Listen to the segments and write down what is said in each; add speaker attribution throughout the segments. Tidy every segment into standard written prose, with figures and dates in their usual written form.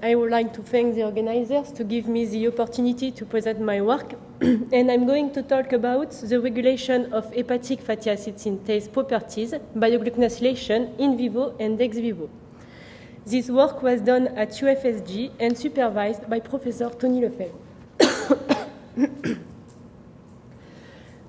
Speaker 1: I would like to thank the organizers to give me the opportunity to present my work. And I'm going to talk about the regulation of hepatic fatty acid synthase properties by gluconylation in vivo and ex vivo. This work was done at UFSG and supervised by Professor Tony Lefebvre.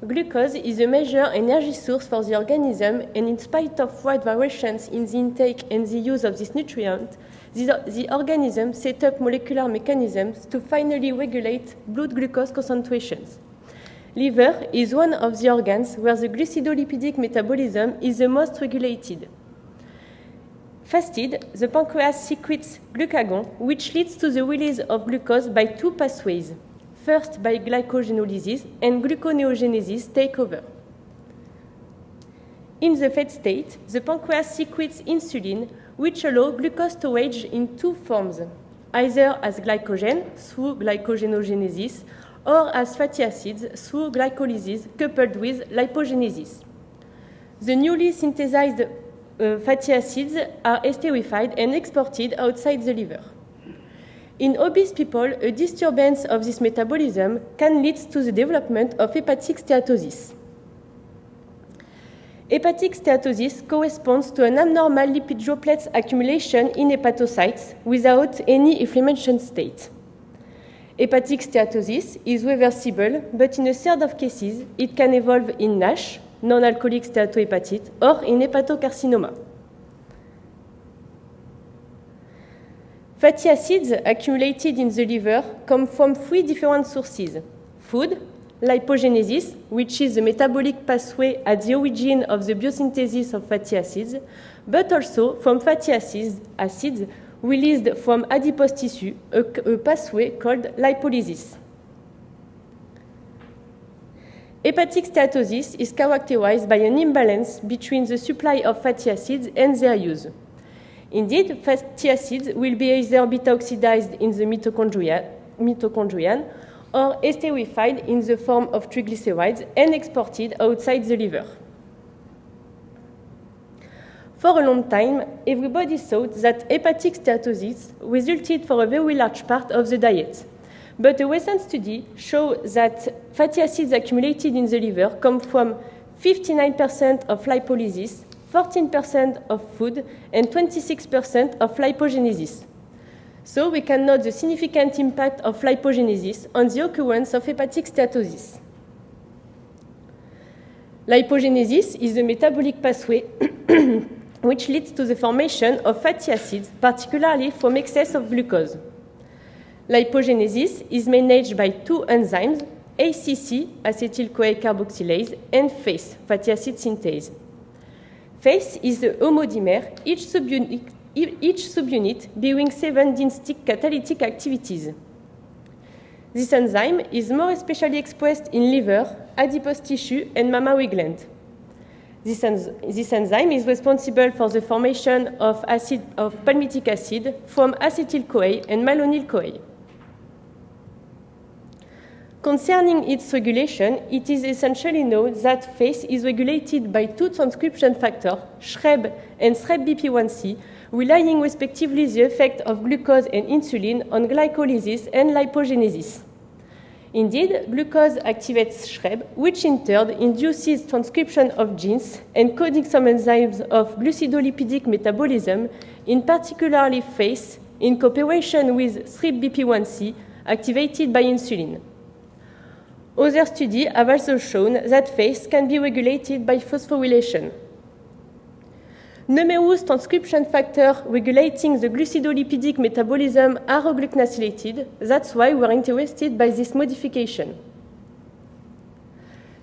Speaker 1: Glucose is a major energy source for the organism, and in spite of wide variations in the intake and the use of this nutrient, the organism set up molecular mechanisms to finally regulate blood glucose concentrations. Liver is one of the organs where the glucidolipidic metabolism is the most regulated. Fasted, the pancreas secretes glucagon, which leads to the release of glucose by two pathways. First, by glycogenolysis, and gluconeogenesis take over. In the fed state, the pancreas secretes insulin, which allows glucose storage in two forms, either as glycogen through glycogenogenesis or as fatty acids through glycolysis coupled with lipogenesis. The newly synthesized fatty acids are esterified and exported outside the liver. In obese people, a disturbance of this metabolism can lead to the development of hepatic steatosis. Hepatic steatosis corresponds to an abnormal lipid droplets accumulation in hepatocytes without any inflammation state. Hepatic steatosis is reversible, but in a third of cases, it can evolve in NASH, non-alcoholic steatohepatite, or in hepatocarcinoma. Fatty acids accumulated in the liver come from three different sources: food, lipogenesis, which is the metabolic pathway at the origin of the biosynthesis of fatty acids, but also from fatty acids released from adipose tissue, a pathway called lipolysis. Hepatic steatosis is characterized by an imbalance between the supply of fatty acids and their use. Indeed, fatty acids will be either beta-oxidized in the mitochondrion or esterified in the form of triglycerides and exported outside the liver. For a long time, everybody thought that hepatic steatosis resulted for a very large part of the diet. But a recent study shows that fatty acids accumulated in the liver come from 59% of lipolysis, 14% of food, and 26% of lipogenesis. So we can note the significant impact of lipogenesis on the occurrence of hepatic steatosis. Lipogenesis is a metabolic pathway which leads to the formation of fatty acids, particularly from excess of glucose. Lipogenesis is managed by two enzymes, ACC, acetyl-CoA carboxylase, and FACE, fatty acid synthase. FACE is the homodimer, each subunit bearing 7 distinct catalytic activities. This enzyme is more especially expressed in liver, adipose tissue, and mammary gland. This enzyme is responsible for the formation of palmitic acid from acetyl-CoA and malonyl-CoA. Concerning its regulation, it is essentially known that FACE is regulated by two transcription factors, SHREB and SHREB-BP1C, relying respectively the effect of glucose and insulin on glycolysis and lipogenesis. Indeed, glucose activates SHREB, which in turn induces transcription of genes encoding some enzymes of glucidolipidic metabolism, in particularly FACE, in cooperation with SHREB-BP1C, activated by insulin. Other studies have also shown that FACE can be regulated by phosphorylation. Numerous transcription factors regulating the glucidolipidic metabolism are oglucosylated. That's why we're interested by this modification.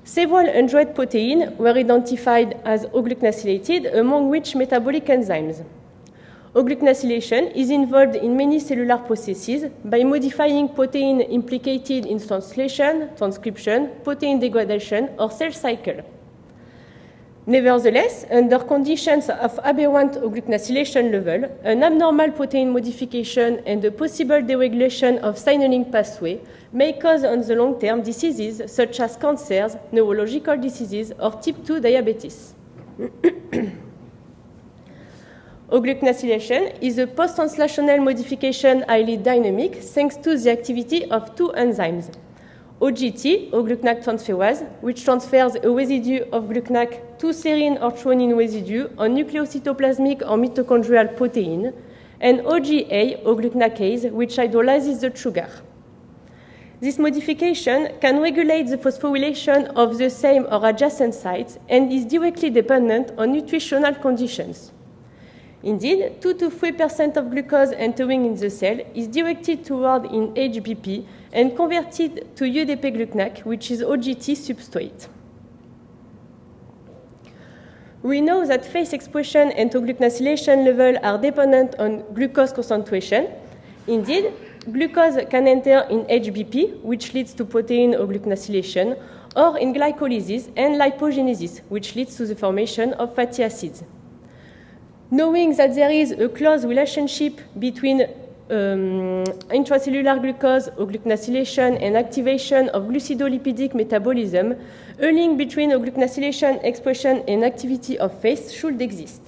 Speaker 1: Several hundred proteins were identified as oglucosylated, among which metabolic enzymes. Oglucosilation is involved in many cellular processes by modifying protein implicated in translation, transcription, protein degradation, or cell cycle. Nevertheless, under conditions of aberrant oglucosilation level, an abnormal protein modification and a possible deregulation of signaling pathway may cause on the long-term diseases such as cancers, neurological diseases, or type 2 diabetes. O-glucosylation is a post-translational modification highly dynamic thanks to the activity of two enzymes. OGT, O-glucnac transferase, which transfers a residue of glucnac to serine or threonine residue on nucleocytoplasmic or mitochondrial protein, and OGA, O-glucnacase, which hydrolyzes the sugar. This modification can regulate the phosphorylation of the same or adjacent sites and is directly dependent on nutritional conditions. Indeed, 2 to 3% of glucose entering in the cell is directed toward in HBP and converted to UDP-glucnac, which is OGT substrate. We know that phase expression and O-glucosylation level are dependent on glucose concentration. Indeed, glucose can enter in HBP, which leads to protein O-glucosylation, or in glycolysis and lipogenesis, which leads to the formation of fatty acids. Knowing that there is a close relationship between intracellular glucose, O-glucosylation, and activation of glucidolipidic metabolism, a link between O-glucosylation expression and activity of phase should exist.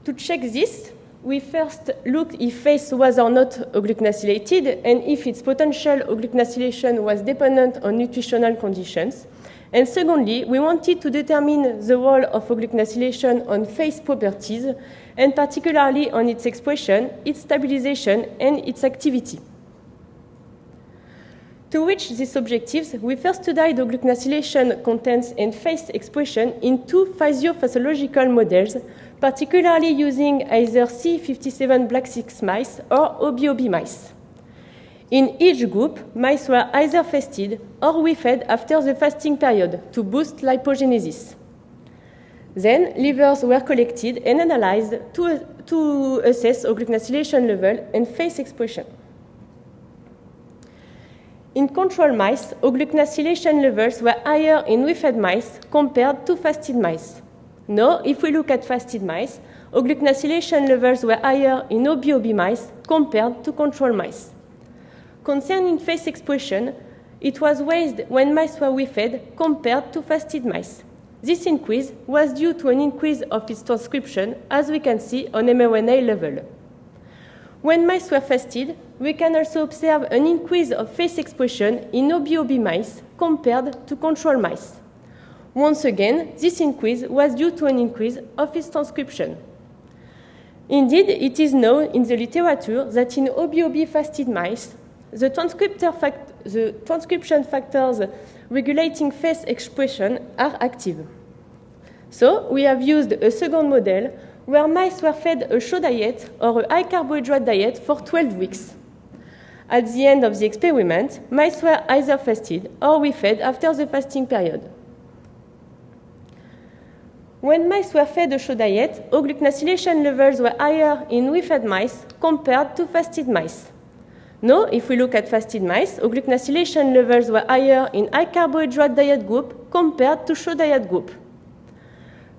Speaker 1: To check this, we first looked if phase was or not O-glucosylated and if its potential O-glucosylation was dependent on nutritional conditions. And secondly, we wanted to determine the role of O-glucosylation on phase properties, and particularly on its expression, its stabilization, and its activity. To reach these objectives, we first studied O-glucosylation contents and phase expression in two physiophysiological models, particularly using either C57 Black 6 mice or OBOB mice. In each group, mice were either fasted or refed after the fasting period to boost lipogenesis. Then, livers were collected and analyzed to assess O-glucosylation level and phase expression. In control mice, O-glucosylation levels were higher in refed mice compared to fasted mice. Now, if we look at fasted mice, O-glucosylation levels were higher in OBOB mice compared to control mice. Concerning phase expression, it was raised when mice were refed compared to fasted mice. This increase was due to an increase of its transcription, as we can see on mRNA level. When mice were fasted, we can also observe an increase of phase expression in OBOB mice compared to control mice. Once again, this increase was due to an increase of its transcription. Indeed, it is known in the literature that in OBOB fasted mice, the transcription factors regulating phase expression are active. So, we have used a second model where mice were fed a show diet or a high carbohydrate diet for 12 weeks. At the end of the experiment, mice were either fasted or refed after the fasting period. When mice were fed a show diet, O-glucosylation levels were higher in refed mice compared to fasted mice. Now, if we look at fasted mice, O-glucosylation levels were higher in high carbohydrate diet group compared to show diet group.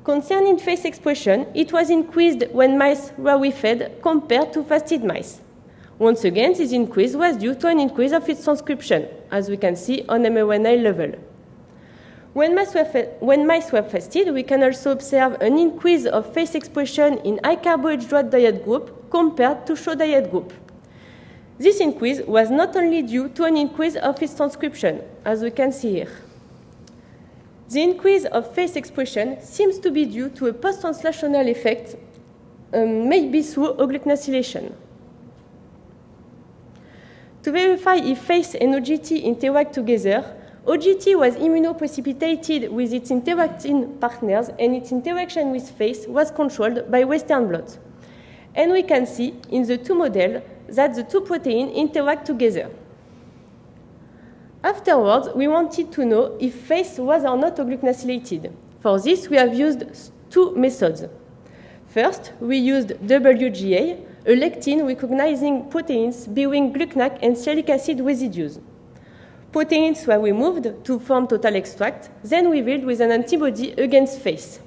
Speaker 1: Concerning phase expression, it was increased when mice were refed compared to fasted mice. Once again, this increase was due to an increase of its transcription, as we can see on mRNA level. When mice were fasted, we can also observe an increase of phase expression in high carbohydrate diet group compared to show diet group. This increase was not only due to an increase of its transcription, as we can see here. The increase of phase expression seems to be due to a post-translational effect, maybe through O-glucosylation. To verify if phase and OGT interact together, OGT was immunoprecipitated with its interacting partners, and its interaction with phase was controlled by Western blot. And we can see in the two models that the two proteins interact together. Afterwards, we wanted to know if phase was or not O-glucosylated. For this, we have used two methods. First, we used WGA, a lectin recognizing proteins bearing glucnac and sialic acid residues. Proteins were removed to form total extract, then revealed with an antibody against phase.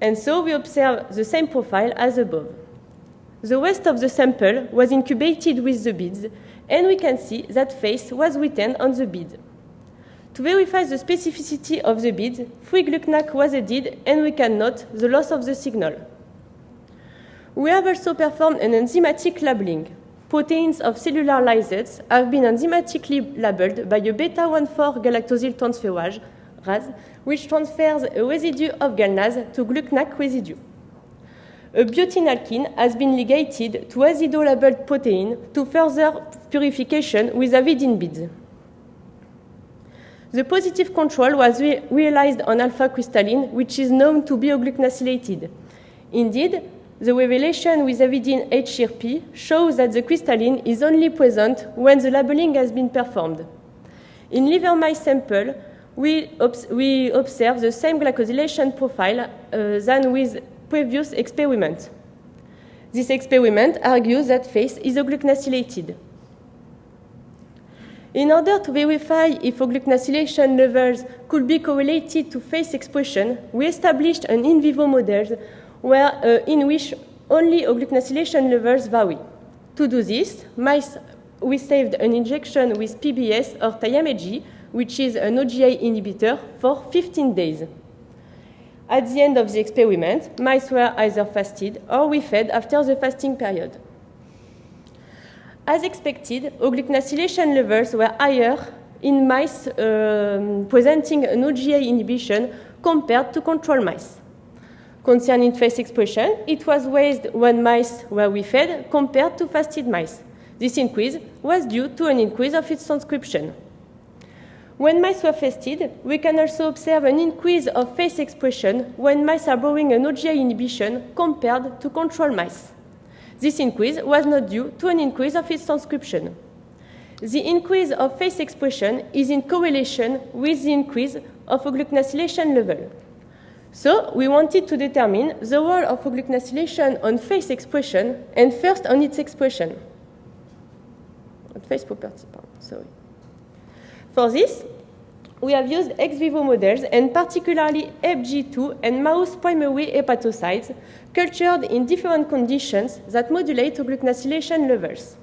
Speaker 1: And so we observe the same profile as above. The rest of the sample was incubated with the beads, and we can see that phase was retained on the bead. To verify the specificity of the beads, 3 GluckNAC was added, and we can note the loss of the signal. We have also performed an enzymatic labeling. Proteins of cellular lysates have been enzymatically labeled by a beta-1,4 galactosyl transferase, RAS, which transfers a residue of GalNAs to GluckNAC residue. A biotin alkene has been ligated to azido-labeled protein to further purification with avidin beads. The positive control was realized on alpha crystalline, which is known to be oglucnacylated. Indeed, the revelation with avidin HRP shows that the crystalline is only present when the labeling has been performed. In liver mice sample, we observe the same glycosylation profile than with previous experiment. This experiment argues that FACE is oglucnacylated. In order to verify if oglucnacylation levels could be correlated to FACE expression, we established an in vivo model in which only oglucnacylation levels vary. To do this, we saved an injection with PBS or Tyameg, which is an OGA inhibitor, for 15 days. At the end of the experiment, mice were either fasted or we fed after the fasting period. As expected, oglucnacylation levels were higher in mice presenting an OGA inhibition compared to control mice. Concerning FACE expression, it was raised when mice were refed compared to fasted mice. This increase was due to an increase of its transcription. When mice were fasted, we can also observe an increase of FACE expression when mice are borrowing an OGA inhibition compared to control mice. This increase was not due to an increase of its transcription. The increase of FACE expression is in correlation with the increase of oglucnacylation level. So we wanted to determine the role of oglucnacylation on FACE expression and first on its expression. On FACE property, sorry. For this, we have used ex vivo models, and particularly FG2 and mouse primary hepatocytes, cultured in different conditions that modulate oglucnacylation levels.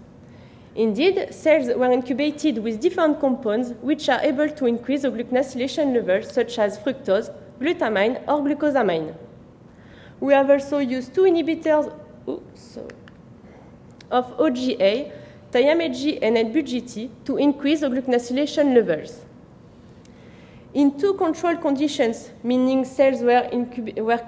Speaker 1: Indeed, cells were incubated with different compounds which are able to increase oglucnacylation levels, such as fructose, glutamine, or glucosamine. We have also used 2 inhibitors of OGA, Tyameg and NBGT, to increase oglucnacylation levels. In 2 control conditions, meaning cells were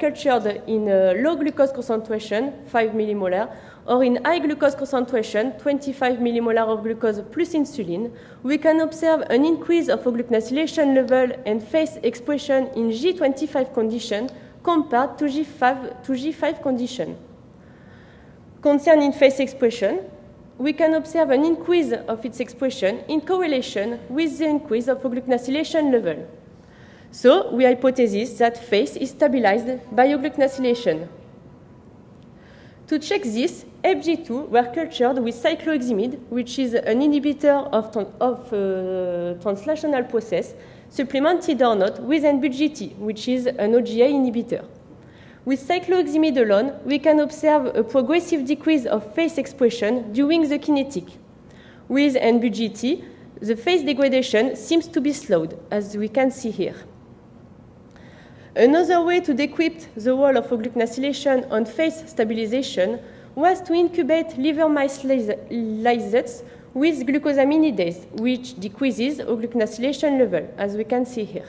Speaker 1: cultured in low glucose concentration, 5 millimolar, or in high glucose concentration, 25 millimolar of glucose plus insulin, we can observe an increase of oglucnacylation level and FACE expression in G25 condition compared to G5 condition. Concerning FACE expression, we can observe an increase of its expression in correlation with the increase of oglucnacylation level. So we hypothesize that FACE is stabilized by oglucnacylation. To check this, FG2 were cultured with cycloheximide, which is an inhibitor of translational process, supplemented or not with NBGT, which is an OGA inhibitor. With cycloheximide alone, we can observe a progressive decrease of FACE expression during the kinetic. With NBGT, the FACE degradation seems to be slowed, as we can see here. Another way to decrypt the role of oglucnacylation on FACE stabilization was to incubate liver mice lysates with glucosaminidase, which decreases oglucnacylation level, as we can see here.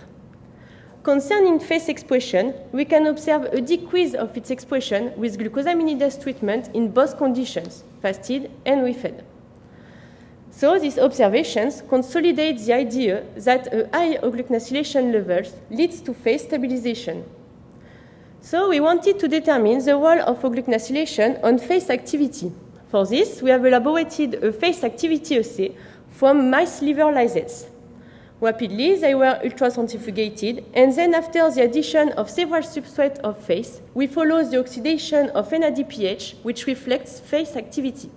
Speaker 1: Concerning FACE expression, we can observe a decrease of its expression with glucosaminidase treatment in both conditions, fasted and refed. So these observations consolidate the idea that a high oglucnacylation level leads to FACE stabilization. So we wanted to determine the role of oglucnacylation on FACE activity. For this, we have elaborated a FACE activity assay from mice liver lysates. Rapidly, they were ultracentrifugated, and then after the addition of several substrates of FACE, we follow the oxidation of NADPH, which reflects FACE activity.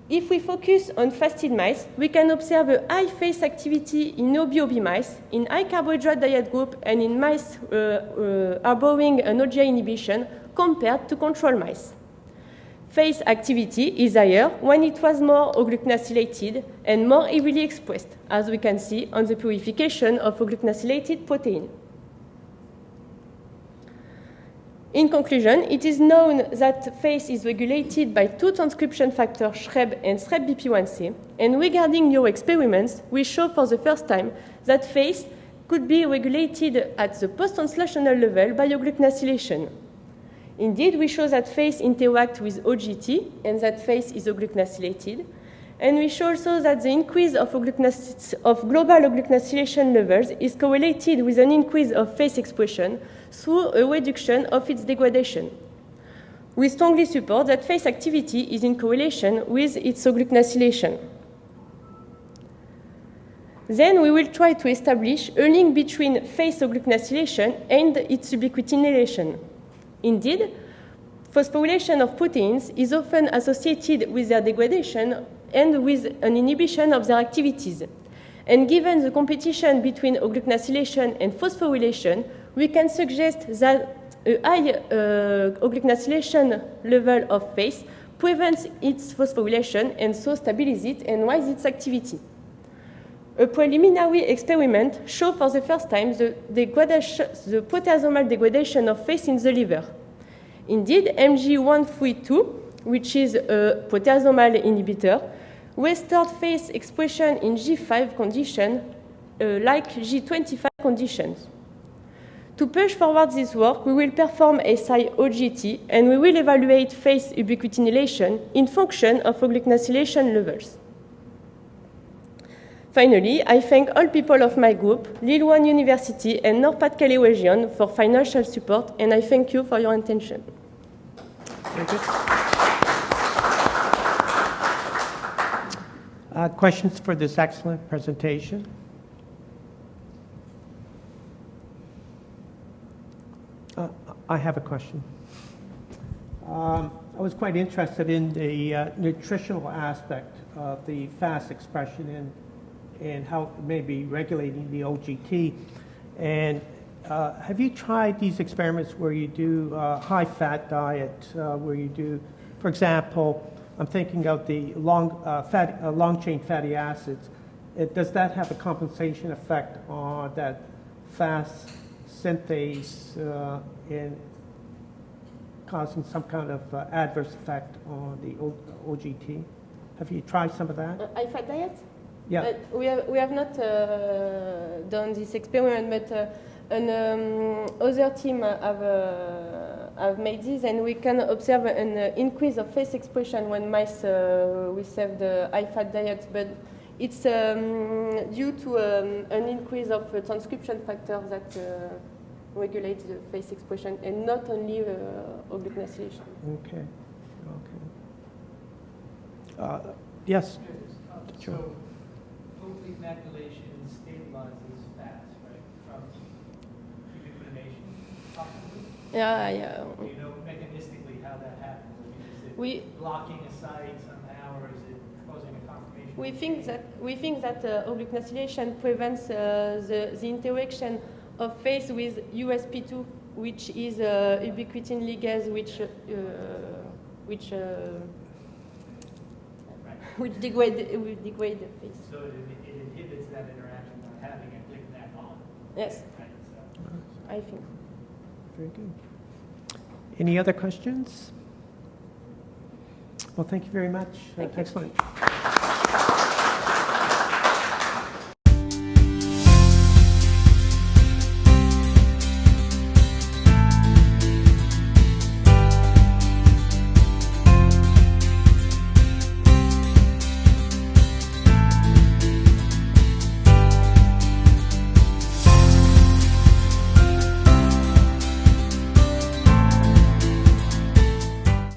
Speaker 1: If we focus on fasted mice, we can observe a high FACE activity in OBOB mice, in high carbohydrate diet group, and in mice harboring an OGA inhibition compared to control mice. Face activity is higher when it was more euglycosylated and more heavily expressed, as we can see on the purification of euglycosylated protein. In conclusion, it is known that FACE is regulated by two transcription factors, SHREB and SHREB-BP1C, and regarding your experiments, we show for the first time that FACE could be regulated at the post-translational level by euglycosylation. Indeed, we show that FACE interacts with OGT and that FACE is euglycosylated. And we show also that the increase of global euglycosylation levels is correlated with an increase of FACE expression through a reduction of its degradation. We strongly support that FACE activity is in correlation with its euglycosylation. Then we will try to establish a link between FACE euglycosylation and its ubiquitination. Indeed, phosphorylation of proteins is often associated with their degradation and with an inhibition of their activities. And given the competition between euglycosylation and phosphorylation, we can suggest that a high euglycosylation level of FACE prevents its phosphorylation and so stabilizes it and raises its activity. A preliminary experiment showed for the first time the proteasomal degradation of FACE in the liver. Indeed, MG132, which is a proteasomal inhibitor, restored FACE expression in G5 condition like G25 conditions. To push forward this work, we will perform SI-OGT and we will evaluate FACE ubiquitination in function of euglycosylation levels. Finally, I thank all people of my group, Lille One University and Nord-Pas-de-Calais region for financial support, and I thank you for your attention.
Speaker 2: Thank you. Questions for this excellent presentation? I have a question. I was quite interested in the nutritional aspect of the FAS expression and how it may be regulating the OGT. And have you tried these experiments where you do high-fat diet, where you do, for example, I'm thinking of the long-chain fatty acids. Does that have a compensation effect on that FAS synthase in causing some kind of adverse effect on the OGT? Have you tried some of that?
Speaker 1: High-fat diet?
Speaker 2: Yeah.
Speaker 1: We have not done this experiment, but other team have made this, and we can observe an increase of FACE expression when mice receive the high-fat diet, but it's due to an increase of transcription factors that regulate the FACE expression, and not only euglycosylation.
Speaker 2: Okay. Yes. Sure.
Speaker 3: So, hopefully maculation stabilizes FAS, right, from ubiquitination, possibly?
Speaker 1: Yeah.
Speaker 3: Do you know mechanistically how that happens? I mean, is it blocking a site somehow, or is it causing a conformation?
Speaker 1: We think that euglycosylation prevents the interaction of FACE with USP2, which is ubiquitin ligase, which degrade the FACE.
Speaker 3: So it inhibits that interaction by having a GlycNAc on.
Speaker 1: Yes,
Speaker 3: Right, so.
Speaker 1: I think.
Speaker 2: Very good. Any other questions? Well, thank you very much.
Speaker 1: Thank you.
Speaker 2: Excellent.